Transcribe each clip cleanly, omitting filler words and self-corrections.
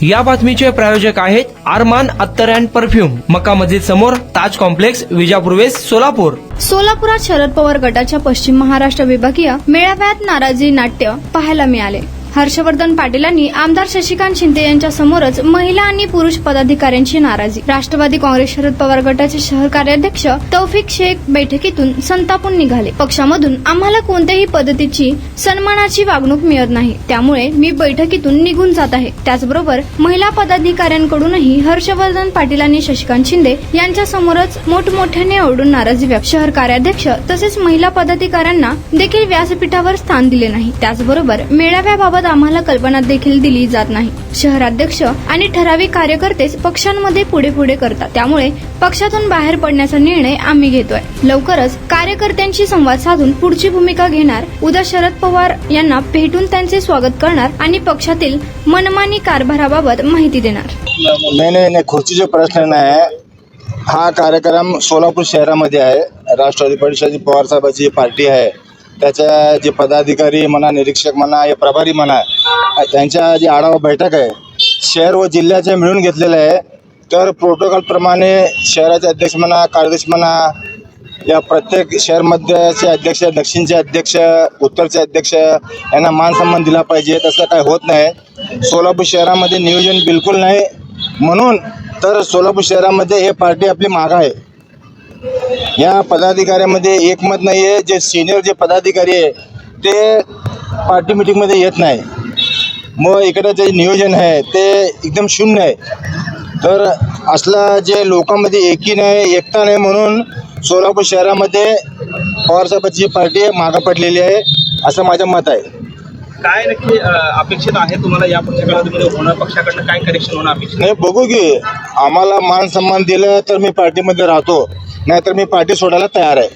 या बातमीचे प्रायोजक आहेत अरमान अत्तर अँड परफ्यूम, मक्का मस्जिद समोर, ताज कॉम्प्लेक्स, विजापूर वेस्ट, सोलापूर. सोलापुरात शरद पवार गटाच्या पश्चिम महाराष्ट्र विभागीय मेळाव्यात नाराजी नाट्य पाहायला मिळाले. हर्षवर्धन पाटीलांनी आमदार शशिकांत शिंदे यांच्या समोरच महिला आणि पुरुष पदाधिकाऱ्यांची नाराजी. राष्ट्रवादी काँग्रेस शरद पवार गटाचे शहर कार्याध्यक्ष तौफिक शेख बैठकीतून संतापून निघाले. पक्षामधून आम्हाला कोणत्याही पद्धतीची सन्मानाची वागणूक मिळत नाही, त्यामुळे मी बैठकीतून निघून जात आहे. त्याचबरोबर महिला पदाधिकाऱ्यांकडूनही हर्षवर्धन पाटील आणि शशिकांत शिंदे यांच्या समोरच मोठमोठ्याने ओरडून नाराजी व्यक्त. शहर कार्याध्यक्ष तसेच महिला पदाधिकाऱ्यांना देखील व्यासपीठावर स्थान दिले नाही. त्याचबरोबर मेळाव्याबाबत आम्हाला कल्पना देखील दिली जात नाही. शहराध्यक्ष आणि ठराविक कार्यकर्तेच पक्षांमध्ये पुढे करतात, त्यामुळे पक्षातून बाहेर पडण्याचा निर्णय आम्ही घेतोय. लवकरच कार्यकर्त्यांशी संवाद साधून पुढची भूमिका घेणार. उद्या शरद पवार यांना भेटून त्यांचे स्वागत करणार आणि पक्षातील मनमानी कारभाराबाबत माहिती देणार. नाही, खुर्चीचे प्रश्न नाही. हा कार्यक्रम सोलापूर शहरामध्ये आहे. राष्ट्रवादी परिषदेची पवार साहेबांची पार्टी आहे. त्याच्या जे पदाधिकारी म्हणा, निरीक्षक म्हणा, या प्रभारी म्हणा, त्यांच्या जे आढावा बैठक आहे शहर व जिल्ह्याच्या मिळून घेतलेलं आहे. तर प्रोटोकॉलप्रमाणे शहराचे अध्यक्ष म्हणा, कार्याध्यक्ष म्हणा, या प्रत्येक शहरमध्येचे अध्यक्ष, दक्षिणचे अध्यक्ष, उत्तरचे अध्यक्ष यांना मान सन्मान दिला पाहिजे. तसं काही होत नाही. सोलापूर शहरामध्ये नियोजन बिलकुल नाही. म्हणून तर सोलापूर शहरामध्ये हे पार्टी आपली मागं आहे. या पदाधिकाऱ्यामध्ये एकमत नाही आहे. जे सिनियर जे पदाधिकारी आहे ते पार्टी मिटिंगमध्ये येत नाही. मग इकडं जे नियोजन आहे ते एकदम शून्य आहे. तर असला जे लोकांमध्ये एकता नाही, म्हणून सोलापूर शहरामध्ये पवारसाहेबांची पार्टी मागं पडलेली आहे असं माझं मत आहे. काय नक्की अपेक्षित आहे तुम्हाला या पुढच्या काळामध्ये होणं? पक्षाकडनं काय करेक्शन होणं अपेक्षित? नाही, बघू की आम्हाला मान सन्मान दिलं तर मी पार्टीमध्ये राहतो, नाहीतर मी पार्टी सोडायला तयार आहे.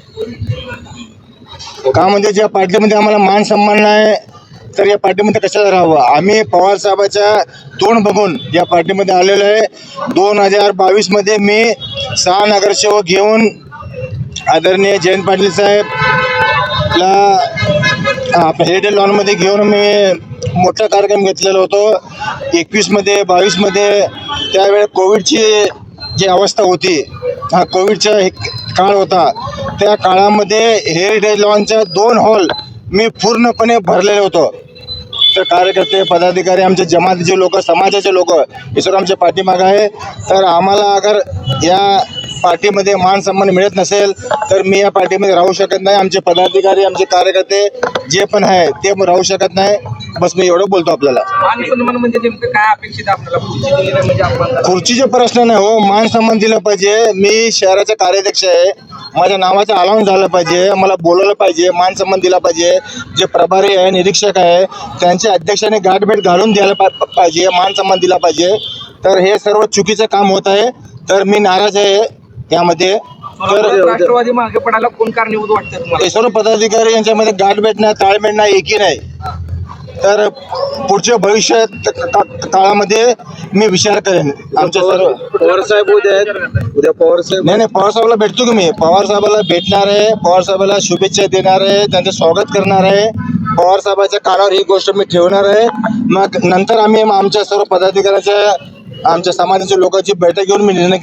का म्हणजे ज्या पार्टीमध्ये आम्हाला मान सन्मान नाही तर या पार्टीमध्ये कशाला राहावं? आम्ही पवार साहेबाच्या तोंड बघून या पार्टीमध्ये आलेलो आहे. 2022 मी 6 नगरसेवक घेऊन आदरणीय जयंत पाटील साहेबला हेरिटेज लॉनमध्ये घेऊन मी मोठा कार्यक्रम घेतलेला होतो. 21 22 त्यावेळेस कोविडची जी अवस्था होती, हा कोविडचा काळ होता, त्या काळामध्ये हेरिटेज लॉनच्या 2 हॉल मी पूर्णपणे भरलेले होतो. तर कार्यकर्ते, पदाधिकारी, आमचे जमातीचे लोक, समाजाचे लोक हे सर्व आमच्या पाठीमागं आहे. तर आम्हाला अगर या पार्टीमध्ये मान सन्मान मिळत नसेल तर मी या पार्टीमध्ये राहू शकत नाही. आमचे पदाधिकारी, आमचे कार्यकर्ते जे पण आहे ते राहू शकत नाही. बस मी एवढं बोलतो. आपल्याला मान सन्मान म्हणजे नेमकं काय अपेक्षित आहे आपल्याला? खुर्ची दिली नाही म्हणजे आपण खुर्चीचे प्रश्न नाही हो, मान सन्मान दिलं पाहिजे. मी शहराचा कार्याध्यक्ष आहे. माझ्या नावाचं अलाउन्स झालं पाहिजे, मला बोलवलं पाहिजे, मान सन्मान दिला पाहिजे. जे प्रभारी आहे, निरीक्षक आहे, त्यांच्या अध्यक्षाने गाठभेट घालून द्यायला पाहिजे, मान सन्मान दिला पाहिजे. तर हे सर्व चुकीचं काम होत आहे. तर मी नाराज आहे यामध्ये. तर राष्ट्रवादी मागे पडायला कोण कारणीभूत वाटतं तुम्हाला? हे सर्व पदाधिकारी यांच्यामध्ये गाठभेट नाही, ताळमेळ नाही, एकी नाही. तर पुढच्या भविष्यात काळामध्ये मी विचार करेन. आमच्या सर्व पवार साहेब उद्या पवार साहेब नाही, पवार साहेबाला भेटतो की मी. पवार साहेबाला भेटणार आहे, पवार साहेबाला शुभेच्छा देणार आहे, त्यांचं स्वागत करणार आहे. पवार साहेबाच्या कानावर ही गोष्ट मी ठेवणार आहे. मग नंतर आम्ही आमच्या सर्व पदाधिकाऱ्यांच्या, आमच्या समाजाच्या लोकांची बैठक घेऊन मी निर्णय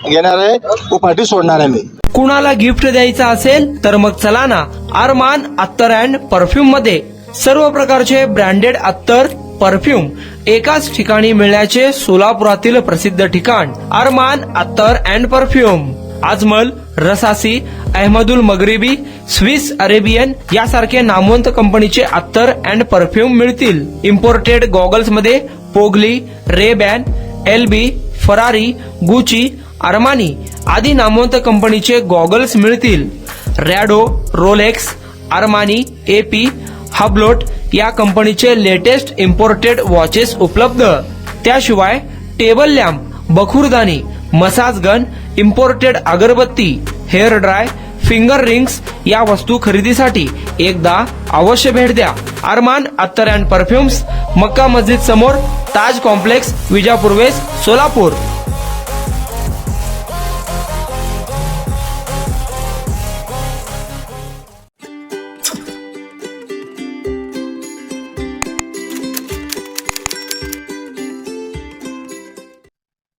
घेणार आहे व पार्टी सोडणार आहे. मी कुणाला गिफ्ट द्यायचं असेल तर मग चला ना अरमान अत्तर अँड परफ्यूम मध्ये. सर्व प्रकारचे ब्रँडेड अत्तर, परफ्यूम एकाच ठिकाणी मिळण्याचे सोलापुरातील प्रसिद्ध ठिकाण Armaan Attar and perfume. Ajmal, Rasasi, Ahmed Al Maghribi, Swiss Arabian यासारखे नामवंत कंपनीचे अत्तर अँड परफ्यूम मिळतील. इम्पोर्टेड गॉगल्स मध्ये पोगली, RayBan, LB, Ferrari, Gucci, Armani आदी नामवंत कंपनीचे गॉगल्स मिळतील. Rado, Rolex, Armani, AP, Hublot या कंपनीचे लेटेस्ट इम्पोर्टेड वॉचेस उपलब्ध. त्याशिवाय टेबल लॅम्प, बखुरदानी, मसाज गन, इम्पोर्टेड अगरबत्ती, हेअर ड्राय, फिंगर रिंग्स या वस्तू खरेदीसाठी एकदा अवश्य भेट द्या. अरमान अत्तर अँड परफ्युम्स, मक्का मस्जिद समोर, ताज कॉम्प्लेक्स, विजापूर वेस्ट, सोलापूर.